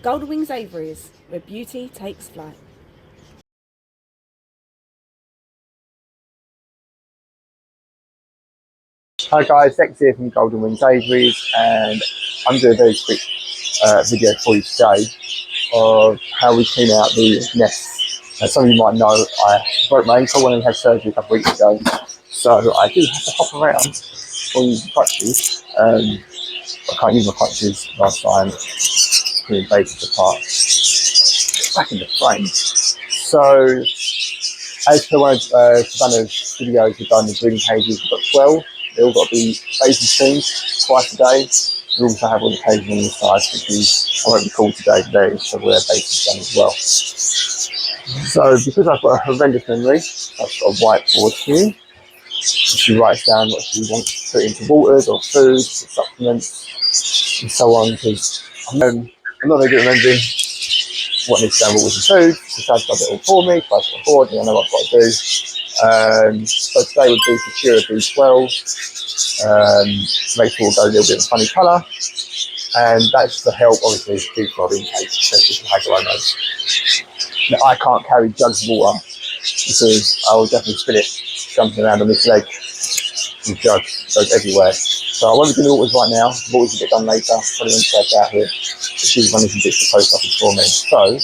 Golden Wings Aviaries, where beauty takes flight. Hi guys, Dex here from Golden Wings Aviaries, and I'm doing a very quick video for you today of how we clean out the nests. As some of you might know, I broke my ankle when I had surgery a couple of weeks ago, so I do have to hop around or use crutches. I can't use my crutches last time, putting bases apart. Back in the frame. So, as per one of Savannah's videos regarding the breeding cages, we've got 12. They all got to be bases cleaned twice a day. We also have all the cages on the side, which is, I won't be called today, so we're bases done as well. So, because I've got a horrendous memory, I've got a whiteboard here. She writes down what she wants to put into waters or food, supplements, and so on, because I'm not very good at remembering what needs to go in waters and food. So Dad's got it all for me, so I've got a board and I know what I've got to do. So today would be Futura B12. Make sure we'll go a little bit of a funny colour, and that's to help obviously people are in case, especially for hydro. Now, I can't carry jugs of water because I will definitely spill it jumping around on this leg. The jug goes everywhere. So I won't be doing the waters right now. The waters will get done later. Probably going to take out here. She's running some bits of post office for me. So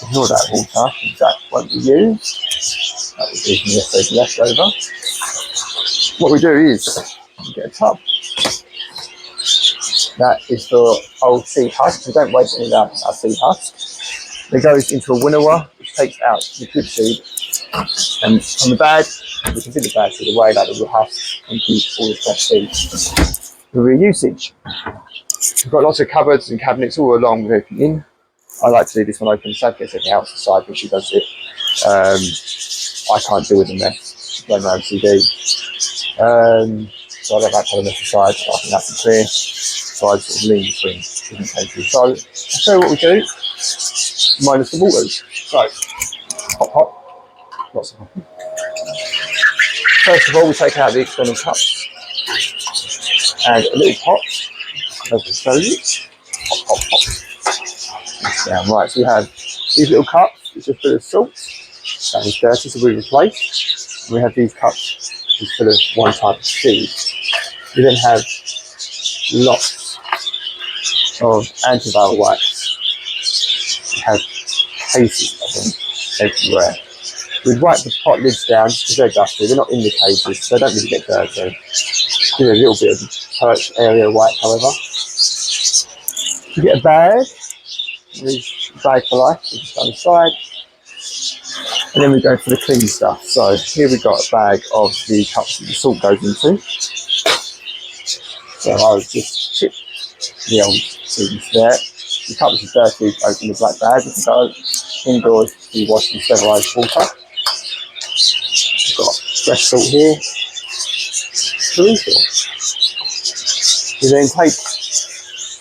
ignore that water. That won't be used. That would be from yesterday's leftover. What we do is we get a tub. That is for old seed husks. We don't waste any of our seed husks. It goes into a winnower, which takes out the good seed. And on the bag, we can see the bag through the way, like the little husks, and keep all the fresh seed for reusage. We've got lots of cupboards and cabinets all along with everything in. I like to leave this one open, so gets everything else aside when she does it. I can't deal with the mess, run around CD. So I let that kind of mess aside, so I think that's clear. So I sort of lean between different cases. So I'll show you what we do, minus the waters. So, hop, lots of hopping. First of all, we take out the external cups and a little pot, as I'll show you. Hop. Down. Right, so we have these little cups, which are full of salt. That was dirty, so we replace. We have these cups, which are full of one type of seed. We then have lots of antiviral wipes. We have cases of them everywhere. We'd wipe the pot lids down because they're dusty. They're not in the cages, so they don't really get dirty. Give it a little bit of perch area wipe, however. We get a bag. There's a bag for life, just on the side. And then we go for the clean stuff. So here we've got a bag of the cups that the salt goes into. So I'll just chip the old seeds there. The cups are dirty, open the black bag. We can go indoors to be washed in sterilised water. We've got fresh salt here to refill. We then take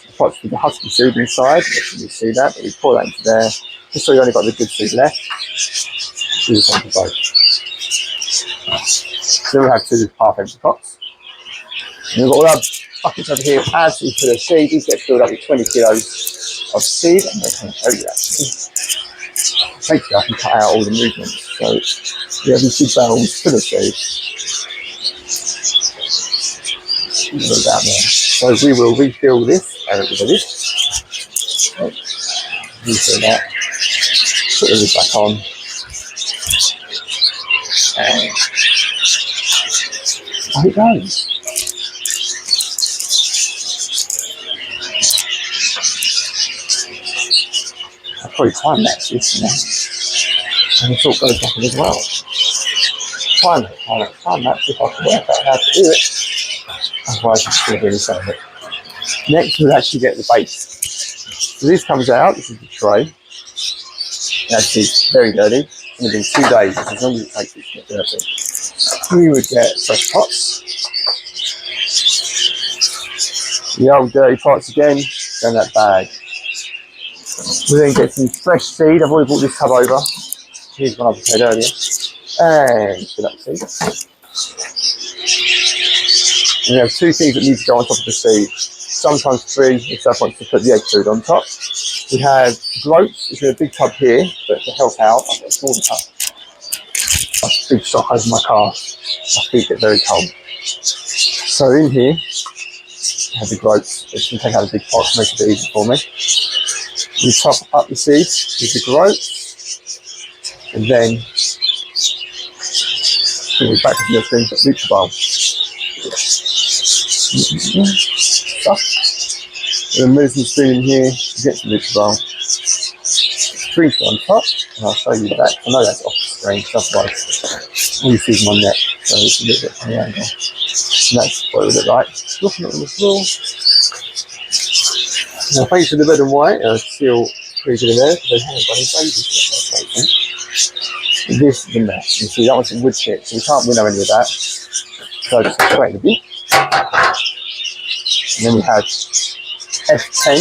the pots with the husky seed inside. You see that, but we pour that into there just so you only got the good seed left. Do the same for both. So we have two half-empty pots. And we've got all our buckets over here, absolutely full of seed. These get filled up with 20 kilos of seed. I'm going to show you actually. Basically, I can cut out all the movements. So we have these big barrels full of seed. Down there. So we will refill this, everybody. Refill that. Put the lid back on. And off it goes. I'll probably time-lapse this, and the salt goes back in as well. Time-lapse if I can work out how to do it. Otherwise, it's still doing the same bit. Next, we'll actually get the base. So this comes out, this is the tray. Actually, it's very dirty. It's going to be 2 days, as long as it takes it to get dirty. We would get fresh pots. The old dirty pots again, go in that bag. We then get some fresh seed. I've already brought this tub over. Here's one I prepared earlier. And fill up seed. And we have two things that need to go on top of the seed. sometimes 3 if someone wants to put the egg food on top. We have groats, which are in a big tub here, but to help out, I've got a smaller tub. A big stock over my car. My feet get very cold. So in here, I have the groats. It can take out a big pot to make it a bit easy for me. We top up the seeds with the groats, and then we're back to the thing, Nutrobal. And then move some spoon in here to get the Nutrobal. Sprinkle on top, and I'll show you that. I know that's off the screen, otherwise all you see is my neck, so it's a little bit on the angle. And that's what it would look like. Looking on the floor. Now, thanks to the red and white, still pretty good in there, because they haven't got any babies yet. This is the mess. You see, that one's wood chip, so we can't winnow any of that. So just straighten a bit. And then we have F10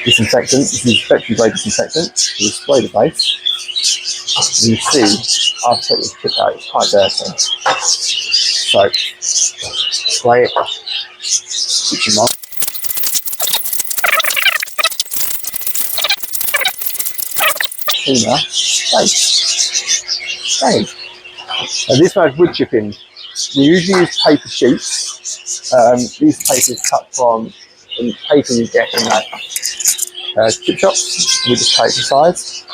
disinfectant. This is factory grade disinfectant. So we spray the base. And you see, I've taken this chip out, it's quite dirty. So, spray it. Keep your mark. Cleaner. Save. And this one has wood chipping. We usually use paper sheets. These papers cut from the paper you get in that chip shops. We just take the sides.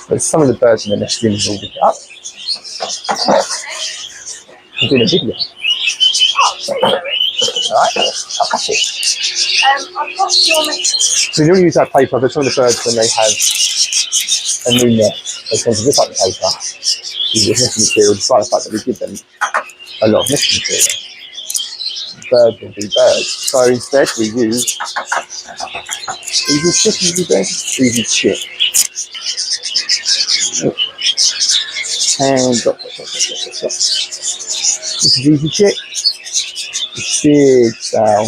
But some of the birds in the nesting will pick it up. I'm doing a video. Alright, I'll cut it. So you don't use that paper, but some of the birds, when they have a new nest, they tend to rip up the paper. Use the nesting material, despite the fact that we give them a lot of nesting material. Birds will be birds. So instead we use easy chip, easy chip. And drop. This is easy chip. It's big style.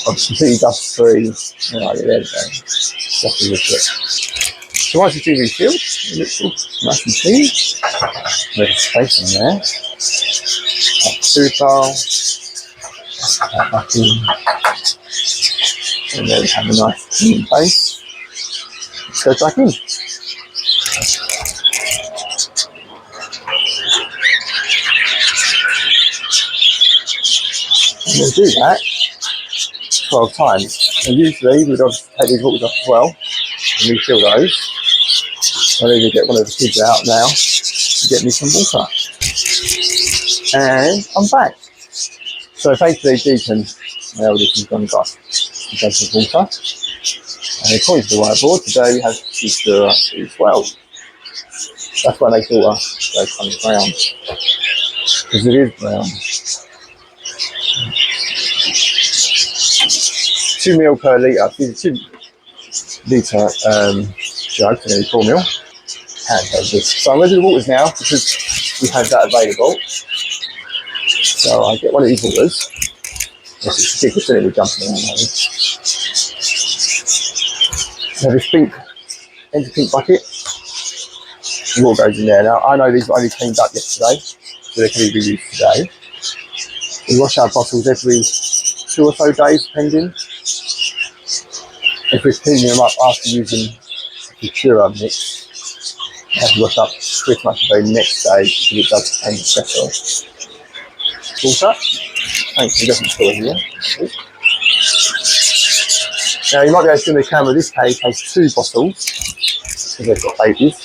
Completely dust free. Alright, there we go. Just a chip. So once it's easily filled, it looks all nice and clean. There's space in there. Food bowl. Back in. And there we have a nice clean base. Let's go back in. And we'll do that 12 times. And usually we'd obviously take these waters off as well and refill those. I'll either get one of the kids out now to get me some water. And I'm back. So thankfully Deacon, my eldest, has gone and got some water. And according to the whiteboard, today we have Futura B12. That's why they call us those kind of brown. Because it is brown. 2 ml per litre. These are 2 litre jugs, and 4 ml. So I'm going to do the waters now because we have that available. So I get one of these waters. It's big, it's we're jumping around. So this pink, empty pink bucket, the water goes in there. Now I know these were only cleaned up yesterday, so they can be used today. We wash our bottles every 2 or so days, depending. If we're cleaning them up after using the Futura mix, we have to wash up pretty much the very next day because it does tend to settle. Water. Thanks, it doesn't spill here. Now you might be able to see on the camera, this cage has 2 bottles because they've got babies.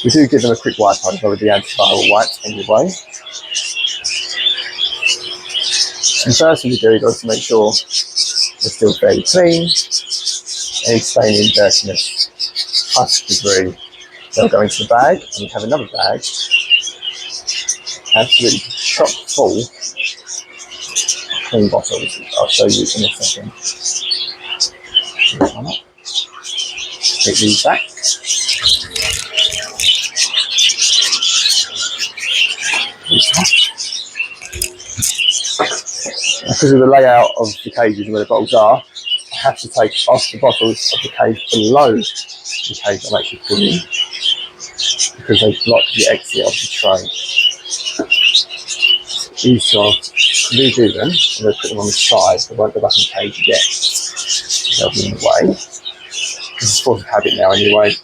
We do give them a quick wipe over with the antiviral wipes anyway. And first thing we do is to make sure they're still fairly clean. Any staining, dirtiness, husk, debris, they'll go into the bag, and we have another bag absolutely chock full of clean bottles. I'll show you in a second. Take these back. Because of the layout of the cages and where the bottles are, I have to take off the bottles of the cage below the cage I'm actually filling because they block the exit of the tray. These are redo them. I'm going to put them on the side, so I won't go back on the page yet. They'll be in the way. This is force of habit now anyway.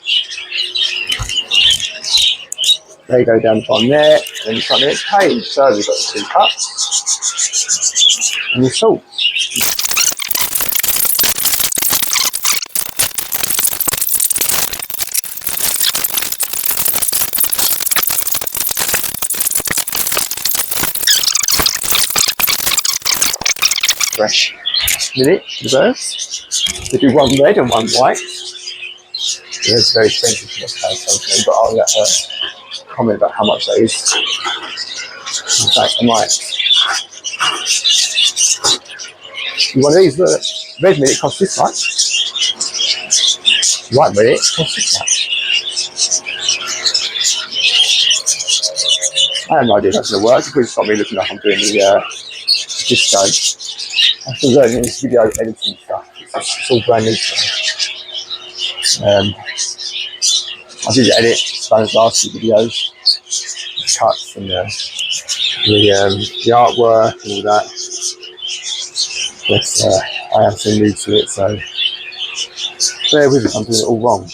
They go down the bottom there, and then you start the next page. So we've got the 2 cups and your salt. Fresh minute for the birds. They do 1 red and 1 white. It's very expensive for this, but I'll let her comment about how much that is. In fact, I might. One of these, look, red minute costs this much. White minute costs this much. I have no idea if that's going to work. It's going to stop me looking like I'm doing the disco. I'm still learning this video editing stuff. It's all brand new stuff. I did edit Spanish last few videos, the cuts and the artwork and all that. But I am so new to it, so bear with me, I'm doing it all wrong.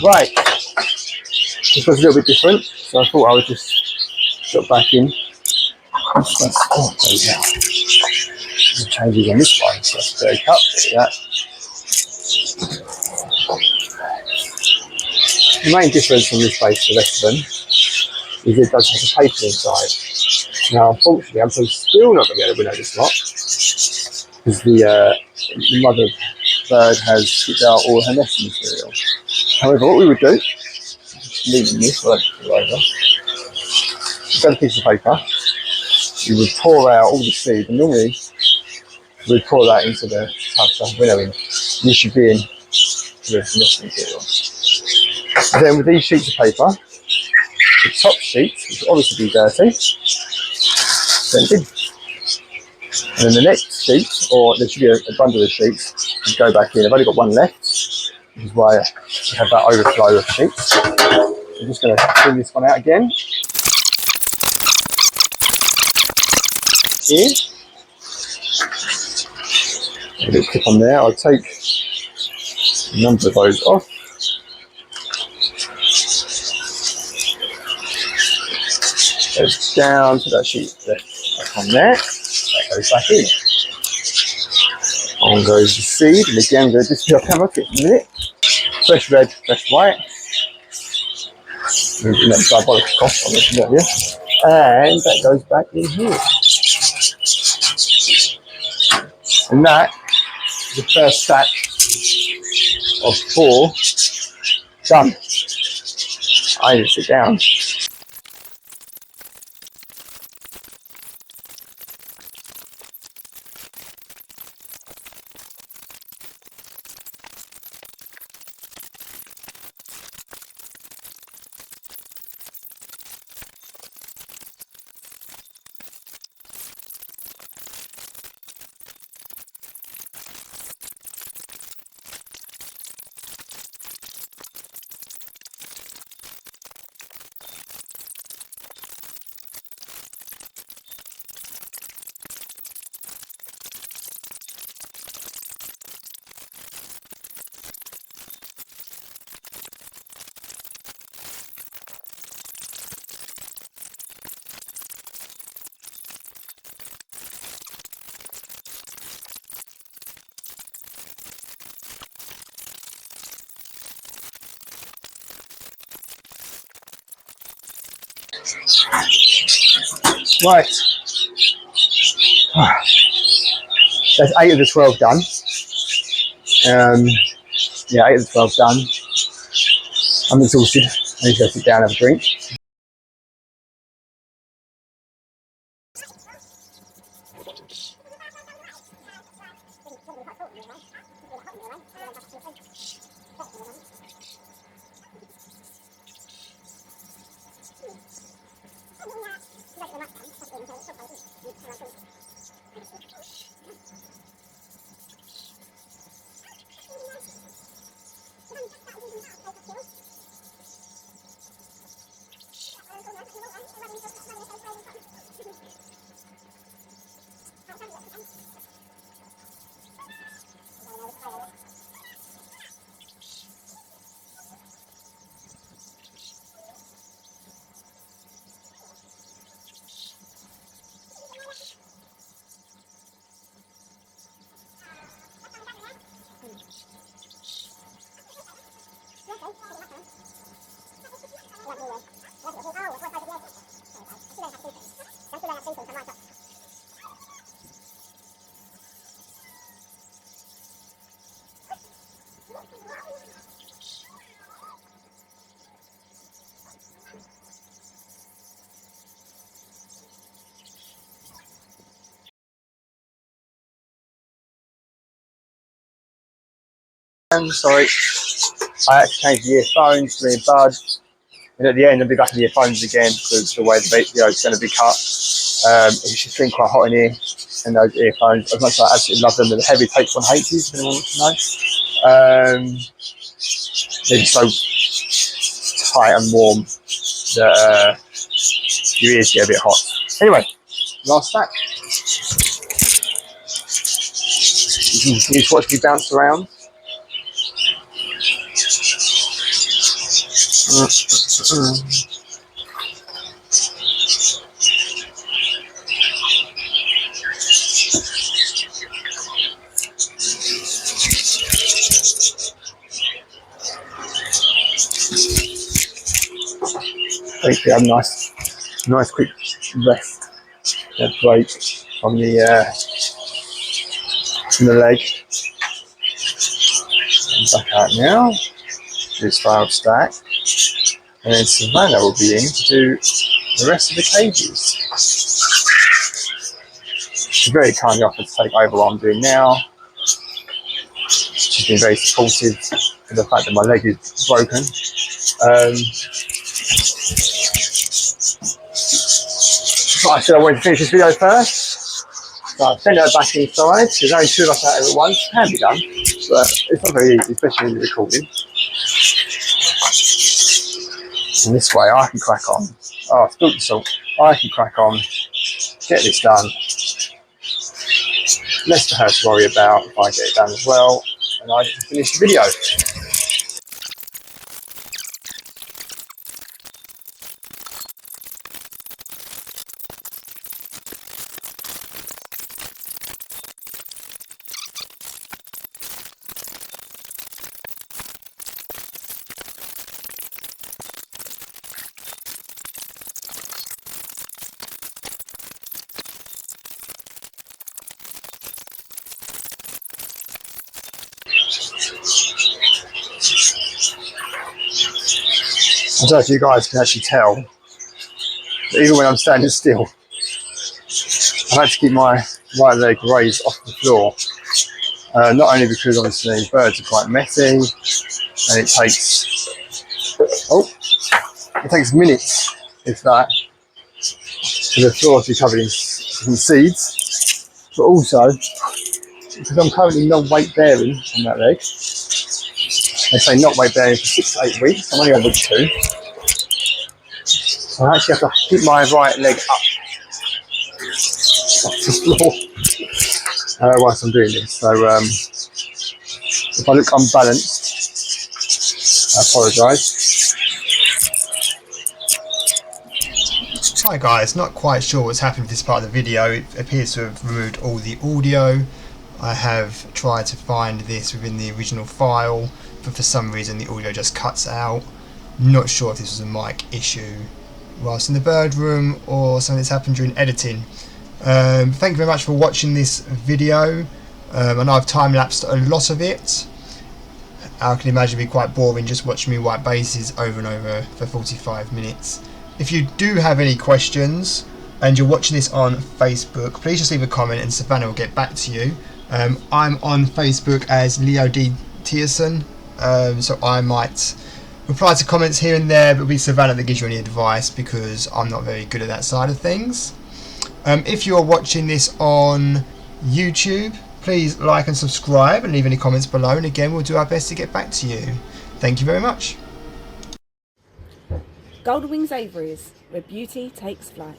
Right, this was a little bit different, so I thought I would just drop back in. Oh, there we go. There's changes on this one, so that's 30 cups, look at that. The main difference from this base to the rest of them is it does have a paper inside. Now, unfortunately, I'm still not going to be able to winnow this lot because the mother bird has skipped out all her nesting material. However, what we would do, leaving this over, you've got a piece of paper, you would pour out all the seed, and normally we would pour that into the tub for winnowing. You should be in the nesting material. Then with these sheets of paper, the top sheet, which will obviously be dirty, sent in. And then the next sheet, or there should be a bundle of sheets, you go back in. I've only got one left, which is why you have that overflow of sheets. I'm just going to bring this one out again. Here. A little clip on there. I'll take a number of those off. Goes down to that sheet left on there. That goes back in. On goes the seed, and again, I'm going to display our camera in a minute. Fresh red, fresh white. The next diabolical cost on this earlier. And that goes back in here. And that is the first stack of 4 done. I need to sit down. Right, that's 8 of the 12 done. Yeah, 8 of the 12 done. I'm exhausted. I need to go sit down and have a drink. Sorry, I had to change the earphones for me and Bud, and at the end I'll be back in the earphones again because the way the video is going to be cut. It's just been quite hot in here, and those earphones, as much as I absolutely love them, they're the heavy H180s, if anyone wants to know. They're just so tight and warm that your ears get a bit hot. Anyway, last stack. You can just watch me bounce around. Hopefully have a nice quick rest and break from the leg. I'm back out now. Do this final stack, and then Savannah will be in to do the rest of the cages. She's very kindly offered to take over what I'm doing now. She's been very supportive of the fact that my leg is broken. But I said I wanted to finish this video first, so I've sent her back inside. There's only two of us out at once. It can be done, but it's not very easy, especially when you're recording. And this way I can crack on. Oh, spilt the salt. I can crack on, get this done. Less for her to worry about if I get it done as well, and I get to finish the video. I don't know if you guys can actually tell, but even when I'm standing still, I had to keep my right leg raised off the floor. Not only because obviously birds are quite messy, and it takes minutes, if that, for the floor to be covered in seeds, but also because I'm currently non-weight bearing on that leg. They say not weight bearing for 6 to 8 weeks. I'm only on week 2. So I actually have to keep my right leg up off the floor whilst I'm doing this. So if I look unbalanced, I apologise. Hi guys, not quite sure what's happened with this part of the video. It appears to have removed all the audio. I have tried to find this within the original file, but for some reason the audio just cuts out. Not sure if this was a mic issue whilst in the bird room or something that's happened during editing. Thank you very much for watching this video. I know I've time-lapsed a lot of it. I can imagine it'd be quite boring just watching me wipe bases over and over for 45 minutes. If you do have any questions and you're watching this on Facebook, please just leave a comment and Savannah will get back to you. I'm on Facebook as Leo D. Tierson, so I might reply to comments here and there, but it'll be Savannah that gives you any advice because I'm not very good at that side of things. If you're watching this on YouTube, please like and subscribe and leave any comments below, and again we'll do our best to get back to you. Thank you very much. Golden Wings Aviaries, where beauty takes flight.